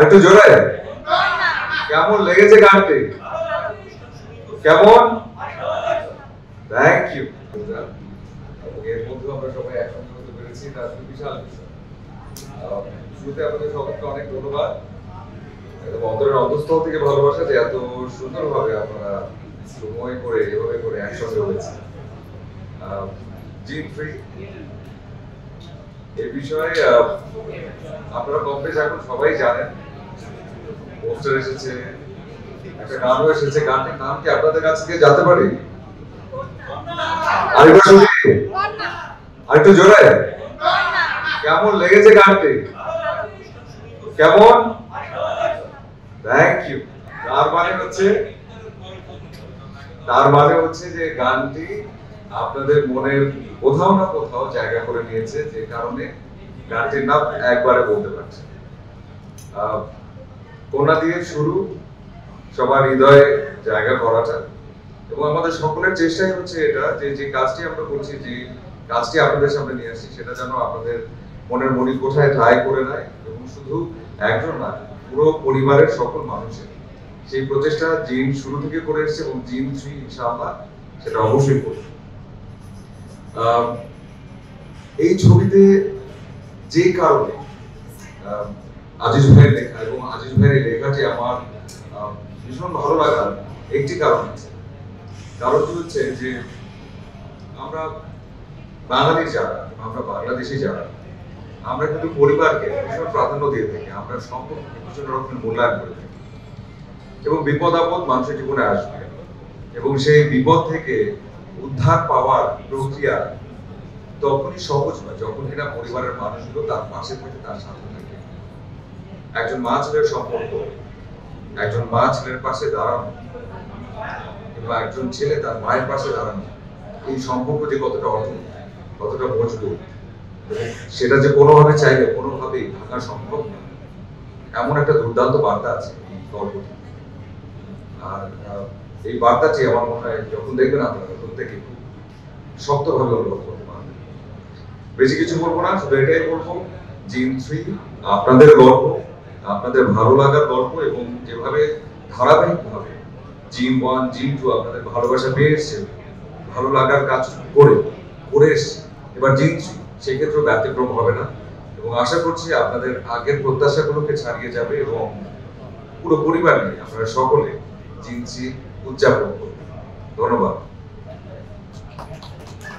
আরেকটু জোরে। কেমন লেগেছে গানটি? কেমন? Thank you. এর মধ্যে আমরা সবাই একসঙ্গে হতে পেরেছি, তার বিশাল বিষয়। শুরুতে আপনাদের সবাইকে অনেক ধন্যবাদ। অন্তরের অন্তঃস্থল থেকে ভালোবাসা যে এত সুন্দরভাবে আপনারা সময় করে এভাবে করে একসঙ্গে হয়েছে। জিন ফ্রি এই বিষয়ে আপনারা কম বেশি এখন সবাই জানেন। পোস্টার এসেছে, একটা গানও এসেছে। গানটির নাম কি আপনাদের কাছ থেকে জানতে পারি? আরেকবার শুনি, আরেকটু জোরে। কেমন লেগেছে গানটি? কেমন? Thank you. তার মানে হচ্ছে যে গানটি আপনাদের মনের কোথাও না কোথাও জায়গা করে নিয়েছে, যে কারণে গানটির নাম একবারে বলতে পারছে। কন্যা দিয়ে শুরু, সবার হৃদয়ে জায়গা করাটা, এবং আমাদের সকলের চেষ্টাই হচ্ছে এটা যে কাজটি আমরা করছি, যে কাজটি আপনাদের সামনে নিয়ে আসছি, সেটা যেন আপনাদের মনের মনি কোঠায় ঠাঁই করে নেয়, এবং শুধু একজন না, পুরো পরিবারের সকল মানুষের সেই প্রচেষ্টা জিন শুরু থেকে করে এসেছে, এবং জিন 3 ইনশাআল্লাহ সেটা অবশ্যই করবে। এই ছবিতে যে কারণে আজিজ ভাইয়ের লেখা, এবং আজিজ ভাইয়ের লেখাটি আমার ভীষণ ভালো লাগার একটি কারণ আছে। কারণটি হচ্ছে যে আমরা বাঙালি যারা, আমরা বাংলাদেশি যারা, আমরা কিন্তু পরিবারকে ভীষণ প্রাধান্য দিয়ে থাকি, আমরা সম্পর্ককে ভীষণ রকমের মূল্যায়ন করে থাকি, এবং বিপদ আপদ মানুষের জীবনে আসবে, এবং সেই বিপদ থেকে উদ্ধার পাওয়ার প্রক্রিয়া তখনই সহজ হয় যখন কিনা পরিবারের মানুষগুলো তার পাশে থাকে, তার সাথে থাকে। একজন মা ছেলের সম্পর্ক, একজন মা ছেলের পাশে দাঁড়ানো, কিংবা একজন ছেলে তার মায়ের পাশে দাঁড়ানো, এই সম্পর্ক যে কতটা অটুট, কতটা মজবুত, সেটা যে কোনোভাবে চাইলে কোনোভাবেই ভাঙা সম্ভব না, এমন একটা দুর্দান্ত বার্তা আছে এই গল্পটি। আর এই বার্তাটি আমার মনে হয় যখন দেখবেন আপনারা প্রত্যেকে খুব শক্তভাবে অনুভব করতে পারবেন। বেশি কিছু বলবো না, শুধু এটাই বলবো, জিন 3 আপনাদের গল্প, আপনাদের ভালো লাগার গল্প, এবং যেভাবে ধারাবাহিকভাবে জিন 1 জিন 2 আপনাদের ভালোবাসা পেয়ে এসছে, ভালো লাগার কাজ করে এসছে, এবার জিন 3 সেক্ষেত্রেও ব্যতিক্রম হবে না, এবং আশা করছি আপনাদের আগের প্রত্যাশাগুলোকে ছাড়িয়ে যাবে, এবং পুরো পরিবার নিয়ে আপনারা সকলে জিন 3 উদযাপন করবেন। ধন্যবাদ।